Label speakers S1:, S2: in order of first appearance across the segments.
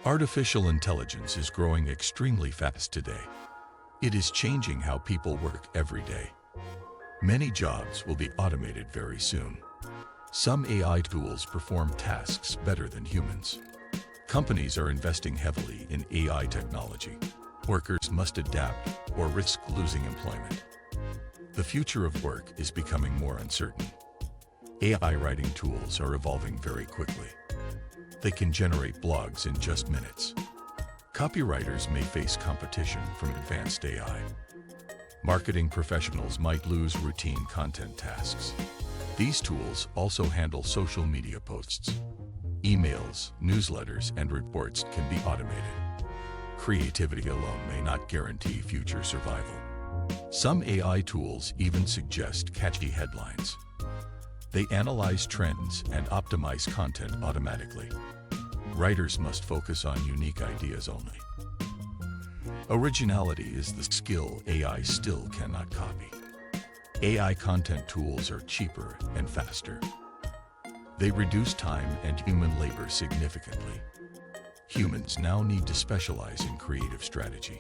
S1: Artificial intelligence is growing extremely fast today. It is changing how people work every day. Many jobs will be automated very soon. Some AI tools perform tasks better than humans. Companies are investing heavily in AI technology. Workers must adapt or risk losing employment. The future of work is becoming more uncertain. AI writing tools are evolving very quickly. They can generate blogs in just minutes. Copywriters may face competition from advanced AI. Marketing professionals might lose routine content tasks. These tools also handle social media posts. Emails, newsletters, and reports can be automated. Creativity alone may not guarantee future survival. Some AI tools even suggest catchy headlines. They analyze trends and optimize content automatically. Writers must focus on unique ideas only. Originality is the skill AI still cannot copy. AI content tools are cheaper and faster. They reduce time and human labor significantly. Humans now need to specialize in creative strategy.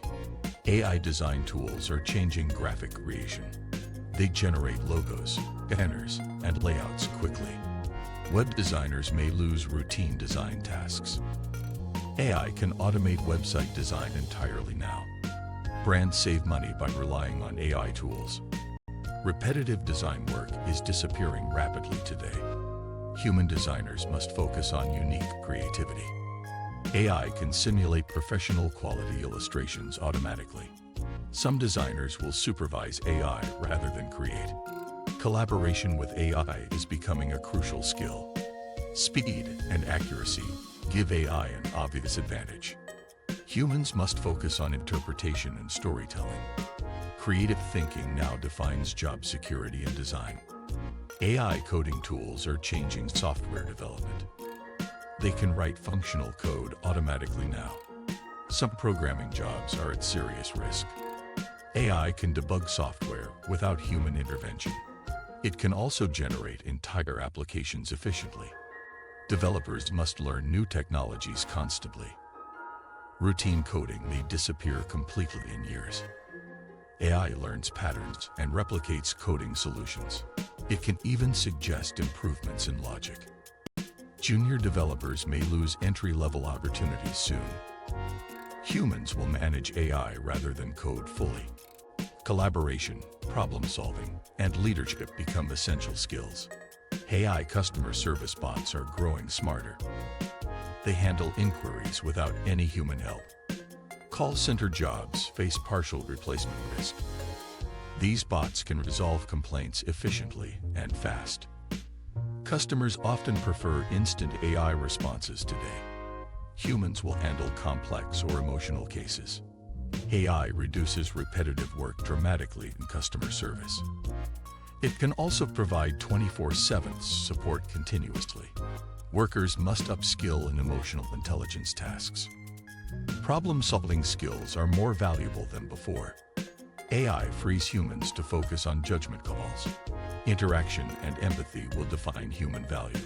S1: AI design tools are changing graphic creation. They generate logos, banners, and layouts quickly. Web designers may lose routine design tasks. AI can automate website design entirely now. Brands save money by relying on AI tools. Repetitive design work is disappearing rapidly today. Human designers must focus on unique creativity. AI can simulate professional quality illustrations automatically. Some designers will supervise AI rather than create. Collaboration with AI is becoming a crucial skill. Speed and accuracy give AI an obvious advantage. Humans must focus on interpretation and storytelling. Creative thinking now defines job security and design. AI coding tools are changing software development. They can write functional code automatically now. Some programming jobs are at serious risk. AI can debug software without human intervention. It can also generate entire applications efficiently. Developers must learn new technologies constantly. Routine coding may disappear completely in years. AI learns patterns and replicates coding solutions. It can even suggest improvements in logic. Junior developers may lose entry-level opportunities soon. Humans will manage AI rather than code fully. Collaboration, problem-solving, and leadership become essential skills. AI customer service bots are growing smarter. They handle inquiries without any human help. Call center jobs face partial replacement risk. These bots can resolve complaints efficiently and fast. Customers often prefer instant AI responses today. Humans will handle complex or emotional cases. AI reduces repetitive work dramatically in customer service. It can also provide 24/7 support continuously. Workers must upskill in emotional intelligence tasks. Problem-solving skills are more valuable than before. AI frees humans to focus on judgment calls. Interaction and empathy will define human value.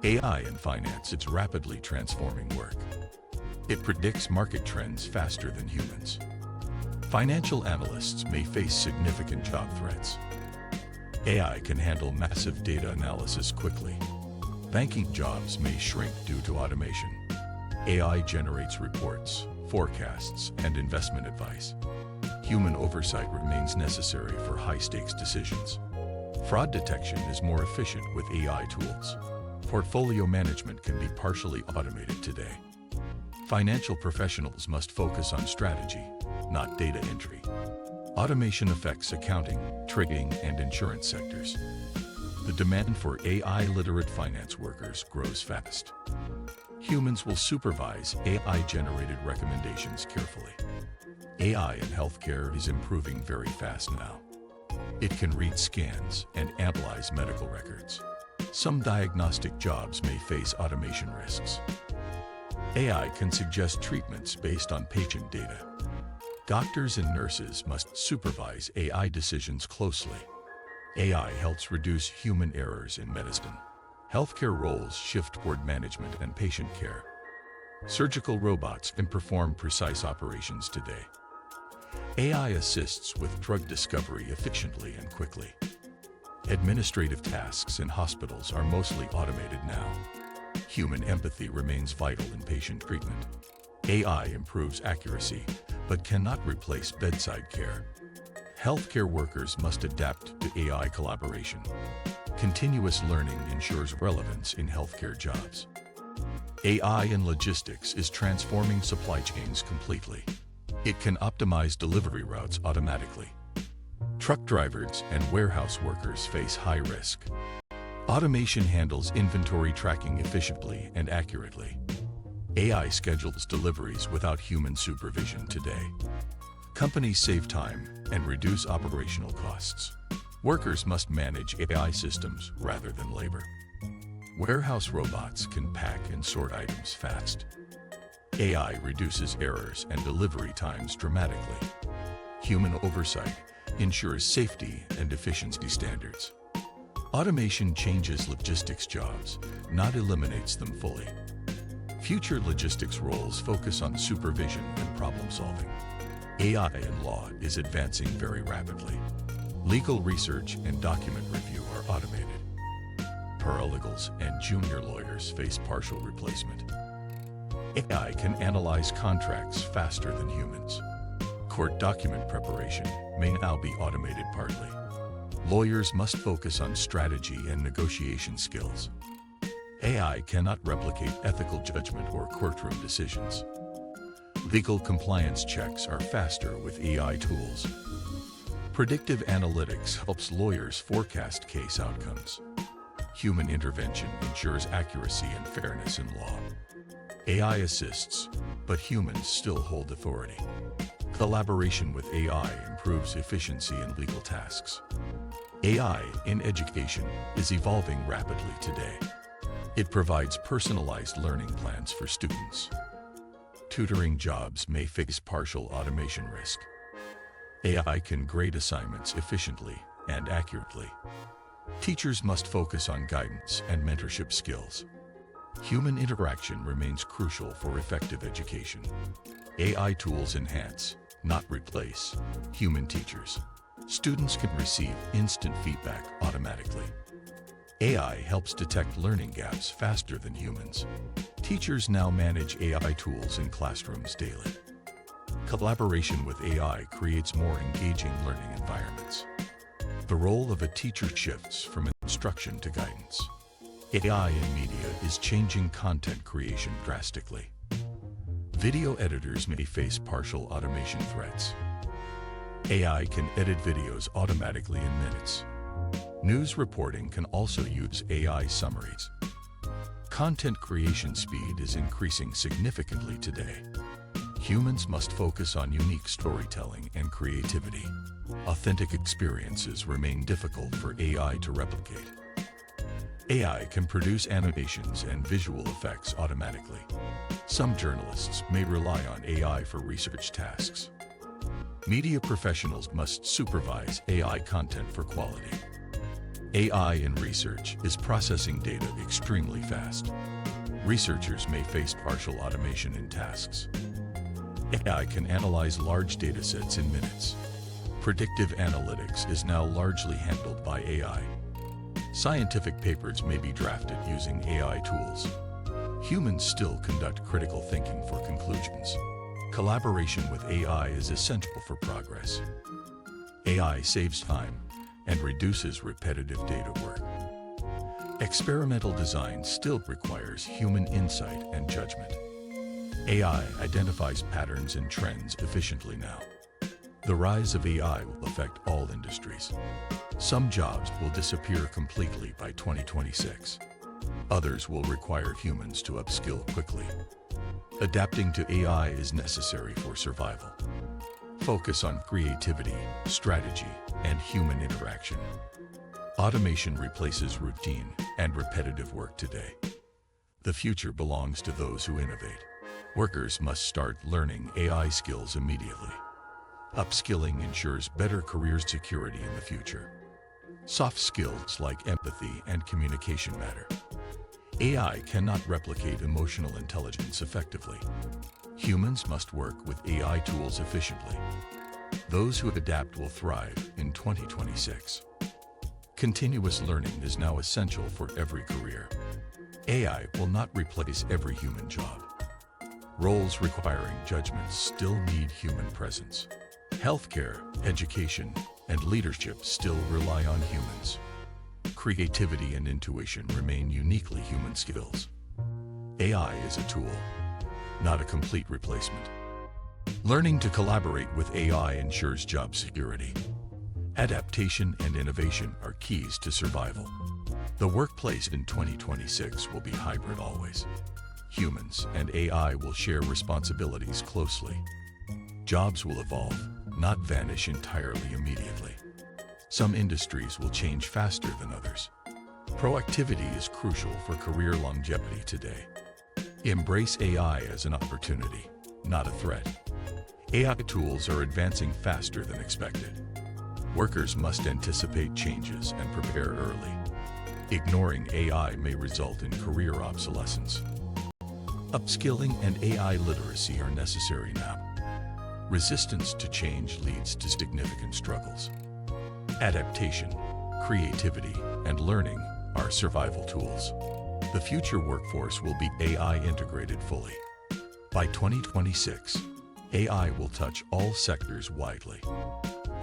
S1: AI in finance is rapidly transforming work. It predicts market trends faster than humans. Financial analysts may face significant job threats. AI can handle massive data analysis quickly. Banking jobs may shrink due to automation. AI generates reports, forecasts, and investment advice. Human oversight remains necessary for high-stakes decisions. Fraud detection is more efficient with AI tools. Portfolio management can be partially automated today. Financial professionals must focus on strategy, not data entry. Automation affects accounting, trading, and insurance sectors. The demand for AI-literate finance workers grows fast. Humans will supervise AI-generated recommendations carefully. AI in healthcare is improving very fast now. It can read scans and analyze medical records. Some diagnostic jobs may face automation risks. AI can suggest treatments based on patient data. Doctors and nurses must supervise AI decisions closely. AI helps reduce human errors in medicine. Healthcare roles shift toward management and patient care. Surgical robots can perform precise operations today. AI assists with drug discovery efficiently and quickly. Administrative tasks in hospitals are mostly automated now. Human empathy remains vital in patient treatment. AI improves accuracy, but cannot replace bedside care. Healthcare workers must adapt to AI collaboration. Continuous learning ensures relevance in healthcare jobs. AI in logistics is transforming supply chains completely. It can optimize delivery routes automatically. Truck drivers and warehouse workers face high risk. Automation handles inventory tracking efficiently and accurately. AI schedules deliveries without human supervision today. Companies save time and reduce operational costs. Workers must manage AI systems rather than labor. Warehouse robots can pack and sort items fast. AI reduces errors and delivery times dramatically. Human oversight ensures safety and efficiency standards. Automation changes logistics jobs, not eliminates them fully. Future logistics roles focus on supervision and problem solving. AI in law is advancing very rapidly. Legal research and document review are automated. Paralegals and junior lawyers face partial replacement. AI can analyze contracts faster than humans. Court document preparation may now be automated partly. Lawyers must focus on strategy and negotiation skills. AI cannot replicate ethical judgment or courtroom decisions. Legal compliance checks are faster with AI tools. Predictive analytics helps lawyers forecast case outcomes. Human intervention ensures accuracy and fairness in law. AI assists, but humans still hold authority. Collaboration with AI improves efficiency in legal tasks. AI in education is evolving rapidly today. It provides personalized learning plans for students. Tutoring jobs may face partial automation risk. AI can grade assignments efficiently and accurately. Teachers must focus on guidance and mentorship skills. Human interaction remains crucial for effective education. AI tools enhance, not replace, human teachers. Students can receive instant feedback automatically. AI helps detect learning gaps faster than humans. Teachers now manage AI tools in classrooms daily. Collaboration with AI creates more engaging learning environments. The role of a teacher shifts from instruction to guidance. AI in media is changing content creation drastically. Video editors may face partial automation threats. AI can edit videos automatically in minutes. News reporting can also use AI summaries. Content creation speed is increasing significantly today. Humans must focus on unique storytelling and creativity. Authentic experiences remain difficult for AI to replicate. AI can produce animations and visual effects automatically. Some journalists may rely on AI for research tasks. Media professionals must supervise AI content for quality. AI in research is processing data extremely fast. Researchers may face partial automation in tasks. AI can analyze large datasets in minutes. Predictive analytics is now largely handled by AI. Scientific papers may be drafted using AI tools. Humans still conduct critical thinking for conclusions. Collaboration with AI is essential for progress. AI saves time and reduces repetitive data work. Experimental design still requires human insight and judgment. AI identifies patterns and trends efficiently now. The rise of AI will affect all industries. Some jobs will disappear completely by 2026. Others will require humans to upskill quickly. Adapting to AI is necessary for survival. Focus on creativity, strategy, and human interaction. Automation replaces routine and repetitive work today. The future belongs to those who innovate. Workers must start learning AI skills immediately. Upskilling ensures better career security in the future. Soft skills like empathy and communication matter. AI cannot replicate emotional intelligence effectively. Humans must work with AI tools efficiently. Those who adapt will thrive in 2026. Continuous learning is now essential for every career. AI will not replace every human job. Roles requiring judgment still need human presence. Healthcare, education, and leadership still rely on humans. Creativity and intuition remain uniquely human skills. AI is a tool, not a complete replacement. Learning to collaborate with AI ensures job security. Adaptation and innovation are keys to survival. The workplace in 2026 will be hybrid always. Humans and AI will share responsibilities closely. Jobs will evolve, not vanish entirely immediately. Some industries will change faster than others. Proactivity is crucial for career longevity today. Embrace AI as an opportunity, not a threat. AI tools are advancing faster than expected. Workers must anticipate changes and prepare early. Ignoring AI may result in career obsolescence. Upskilling and AI literacy are necessary now. Resistance to change leads to significant struggles. Adaptation, creativity, and learning are survival tools. The future workforce will be AI integrated fully. By 2026, AI will touch all sectors widely.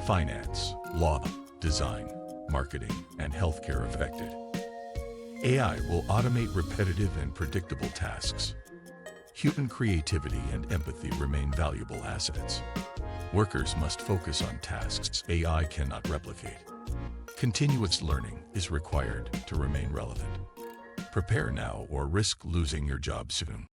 S1: Finance, law, design, marketing, and healthcare affected. AI will automate repetitive and predictable tasks. Human creativity and empathy remain valuable assets. Workers must focus on tasks AI cannot replicate. Continuous learning is required to remain relevant. Prepare now or risk losing your job soon.